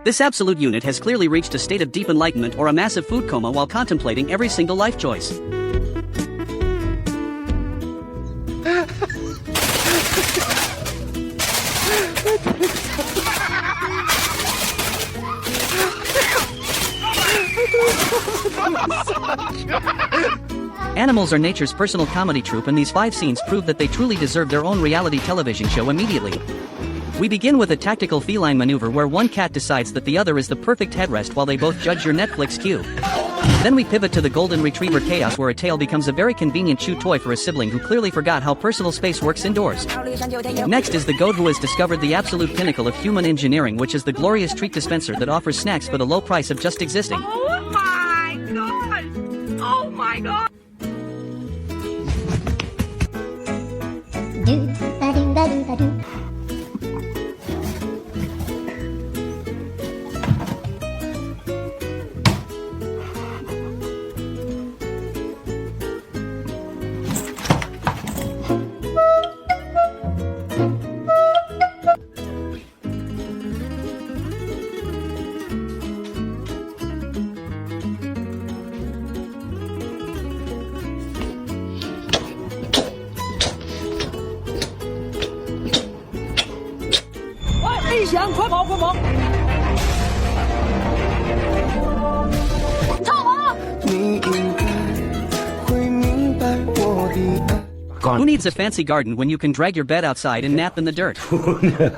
This absolute unit has clearly reached a state of deep enlightenment or a massive food coma while contemplating every single life choice. Animals are nature's personal comedy troupe, and these 5 scenes prove that they truly deserve their own reality television show immediately. We begin with a tactical feline maneuver where one cat decides that the other is the perfect headrest while they both judge your Netflix queue. Then we pivot to the golden retriever chaos where a tail becomes a very convenient chew toy for a sibling who clearly forgot how personal space works indoors. Next is the goat who has discovered the absolute pinnacle of human engineering, which is the glorious treat dispenser that offers snacks for the low price of just existing. Oh my god! Oh my god! Who needs a fancy garden when you can drag your bed outside and nap in the dirt?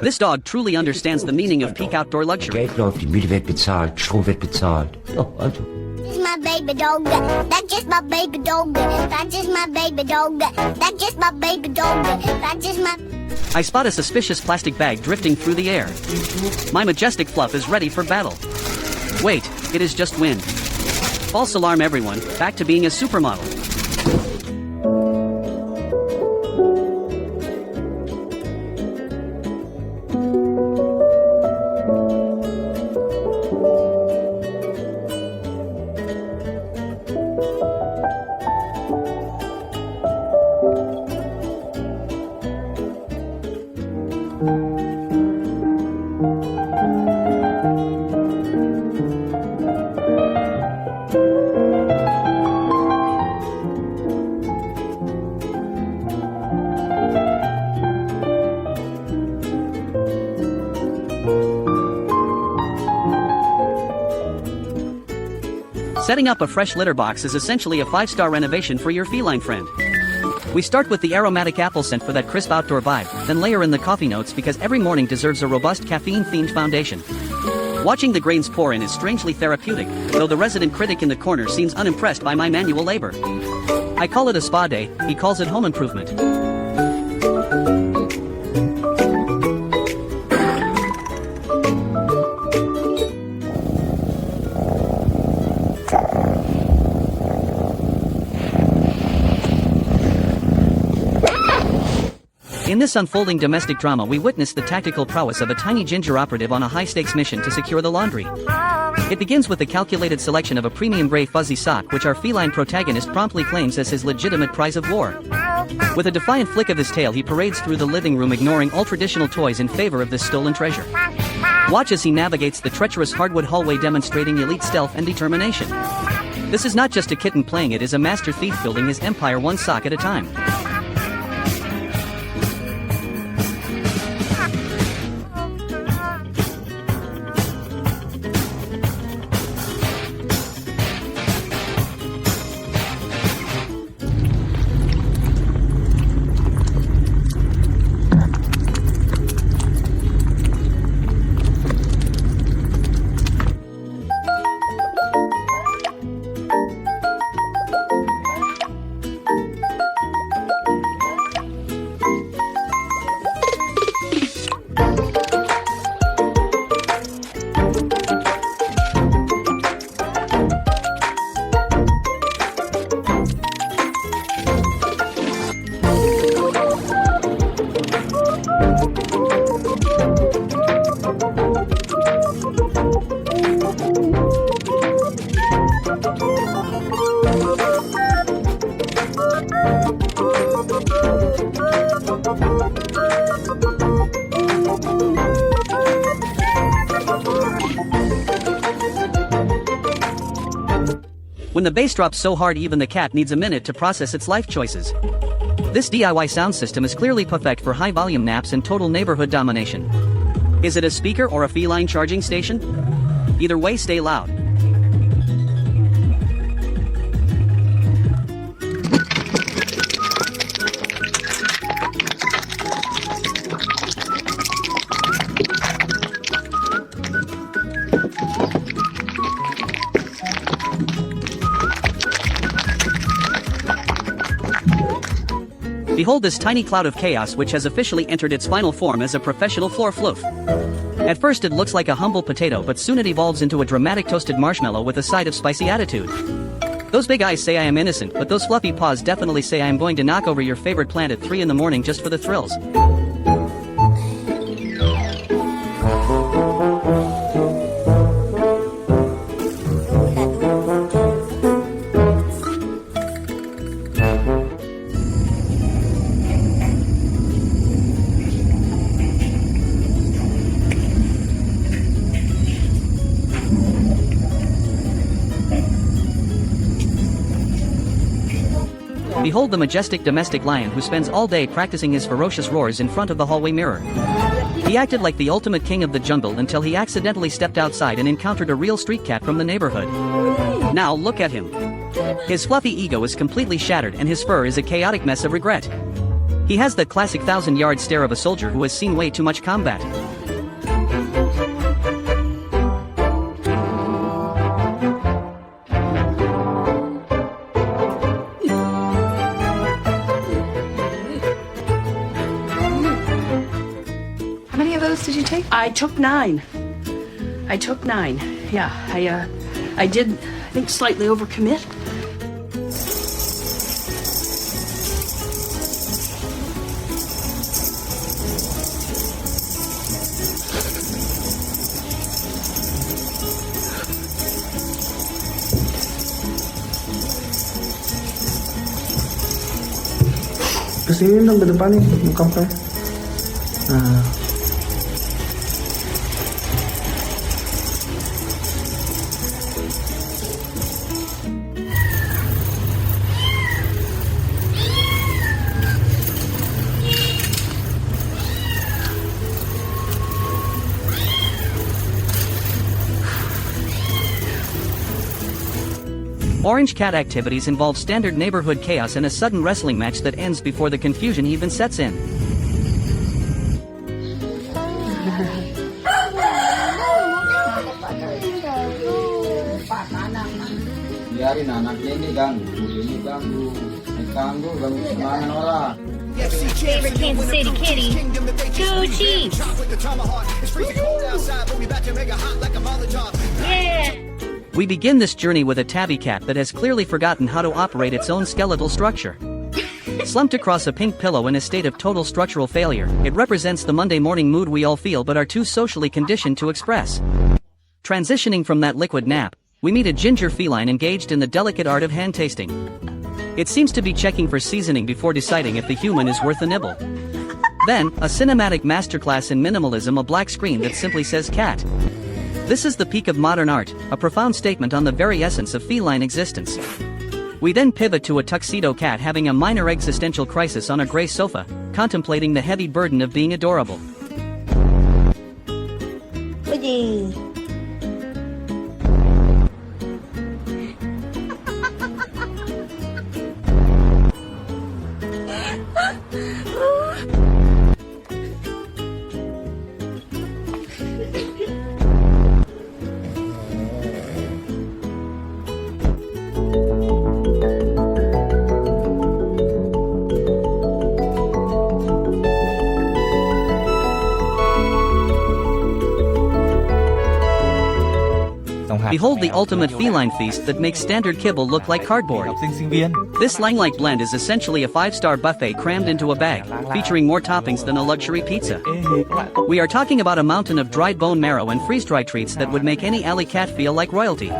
This dog truly understands the meaning of peak outdoor luxury. Geld läuft, die Miete wird bezahlt, Strom wird bezahlt. Also. That's my baby dog. That's just my baby dog. That's just my baby dog. That's just my baby dog. That's just my... I spot a suspicious plastic bag drifting through the air. My majestic fluff is ready for battle. Wait, it is just wind. False alarm everyone, back to being a supermodel. Setting up a fresh litter box is essentially a 5-star renovation for your feline friend. We start with the aromatic apple scent for that crisp outdoor vibe, then layer in the coffee notes because every morning deserves a robust caffeine-themed foundation. Watching the grains pour in is strangely therapeutic, though the resident critic in the corner seems unimpressed by my manual labor. I call it a spa day, he calls it home improvement. In this unfolding domestic drama, we witness the tactical prowess of a tiny ginger operative on a high-stakes mission to secure the laundry. It begins with the calculated selection of a premium gray fuzzy sock which our feline protagonist promptly claims as his legitimate prize of war. With a defiant flick of his tail, he parades through the living room ignoring all traditional toys in favor of this stolen treasure. Watch as he navigates the treacherous hardwood hallway, demonstrating elite stealth and determination. This is not just a kitten playing, it is a master thief building his empire one sock at a time. When the bass drops so hard even the cat needs a minute to process its life choices. This DIY sound system is clearly perfect for high-volume naps and total neighborhood domination. Is it a speaker or a feline charging station? Either way, stay loud. Behold this tiny cloud of chaos which has officially entered its final form as a professional floor floof. At first it looks like a humble potato, but soon it evolves into a dramatic toasted marshmallow with a side of spicy attitude. Those big eyes say I am innocent, but those fluffy paws definitely say I am going to knock over your favorite plant at 3 in the morning just for the thrills. Behold the majestic domestic lion who spends all day practicing his ferocious roars in front of the hallway mirror. He acted like the ultimate king of the jungle until he accidentally stepped outside and encountered a real street cat from the neighborhood. Now look at him. His fluffy ego is completely shattered and his fur is a chaotic mess of regret. He has the classic 1,000-yard stare of a soldier who has seen way too much combat. How many of those did you take? I took 9. Yeah, I did, I think, slightly overcommit. Kesini dong, ke depan nih, buka apa? Nah. Orange cat activities involve standard neighborhood chaos and a sudden wrestling match that ends before the confusion even sets in. Biarin anaknya ini ganggu semangat orang. Favorite Kansas City kitty. Go Chiefs! Yeah! We begin this journey with a tabby cat that has clearly forgotten how to operate its own skeletal structure. Slumped across a pink pillow in a state of total structural failure, it represents the Monday morning mood we all feel but are too socially conditioned to express. Transitioning from that liquid nap, we meet a ginger feline engaged in the delicate art of hand tasting. It seems to be checking for seasoning before deciding if the human is worth a nibble. Then, a cinematic masterclass in minimalism, a black screen that simply says cat. This is the peak of modern art, a profound statement on the very essence of feline existence. We then pivot to a tuxedo cat having a minor existential crisis on a gray sofa, contemplating the heavy burden of being adorable. Behold the ultimate feline feast that makes standard kibble look like cardboard. This Lang-like blend is essentially a 5-star buffet crammed into a bag, featuring more toppings than a luxury pizza. We are talking about a mountain of dried bone marrow and freeze-dried treats that would make any alley cat feel like royalty.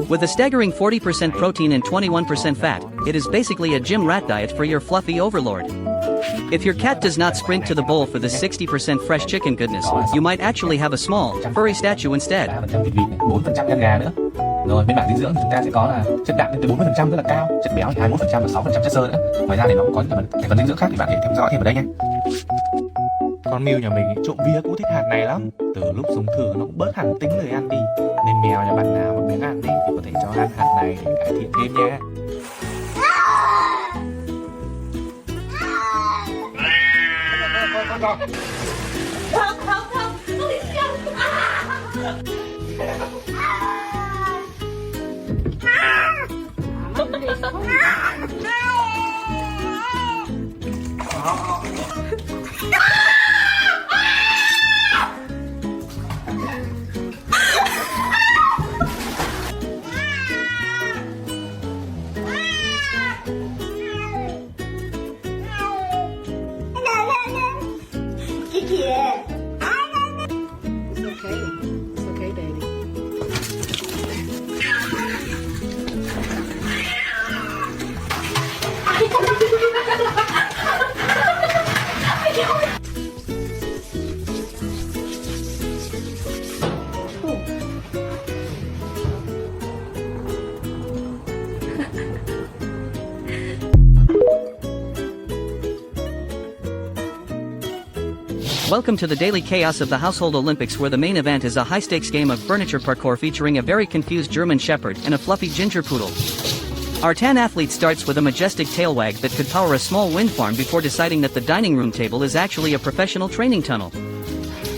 With a staggering 40% protein and 21% fat, it is basically a gym rat diet for your fluffy overlord. If your cat does not sprint to the bowl for the 60% fresh chicken goodness, you might actually have a small, furry statue instead. 4% gan gà nữa. Rồi bên bảng dinh dưỡng thì chúng ta sẽ có là chất đạm lên tới 40% rất là cao, chất béo thì 21% và 6% chất xơ nữa. Ngoài ra thì nó cũng có những thành phần dinh dưỡng khác thì bạn có thể theo dõi thêm ở đây nhé. Con Miu nhà mình trộm vía cũng thích hạt này lắm. Từ lúc dùng thử nó cũng bớt hẳn tính lười ăn đi. Nên mèo nhà bạn nào mà miếng ăn đi thì có thể cho ăn hạt này để cải thiện thêm nha. It's okay, baby. Welcome to the daily chaos of the Household Olympics, where the main event is a high-stakes game of furniture parkour featuring a very confused German Shepherd and a fluffy ginger poodle. Our tan athlete starts with a majestic tail wag that could power a small wind farm before deciding that the dining room table is actually a professional training tunnel.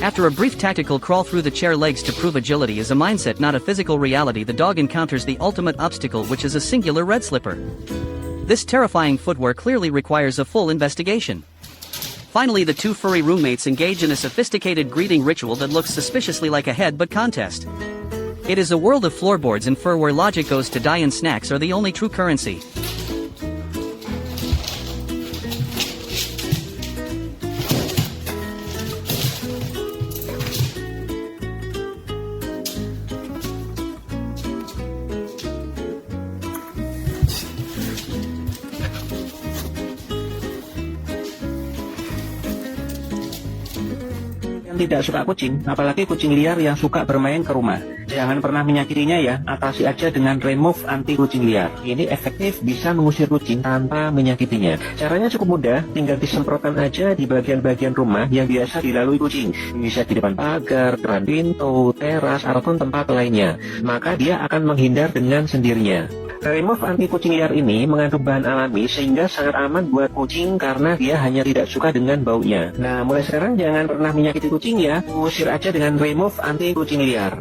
After a brief tactical crawl through the chair legs to prove agility is a mindset, not a physical reality, the dog encounters the ultimate obstacle, which is a singular red slipper. This terrifying footwear clearly requires a full investigation. Finally, the two furry roommates engage in a sophisticated greeting ritual that looks suspiciously like a headbutt contest. It is a world of floorboards and fur where logic goes to die and snacks are the only true currency. Tidak suka kucing, apalagi kucing liar yang suka bermain ke rumah. Jangan pernah menyakitinya ya, atasi aja dengan remove anti kucing liar. Ini efektif bisa mengusir kucing tanpa menyakitinya. Caranya cukup mudah, tinggal disemprotkan aja di bagian-bagian rumah yang biasa dilalui kucing. Bisa di depan pagar, depan pintu, teras, ataupun tempat lainnya. Maka dia akan menghindar dengan sendirinya. Remove anti kucing liar ini mengandung bahan alami sehingga sangat aman buat kucing karena dia hanya tidak suka dengan baunya. Nah, mulai sekarang jangan pernah menyakiti kucing ya, usir aja dengan remove anti kucing liar.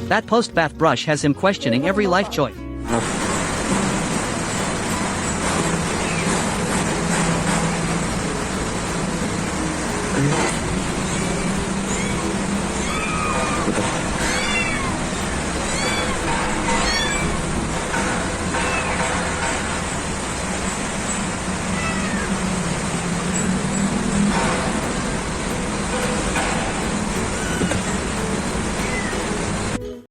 That post-bath brush has him questioning every life choice.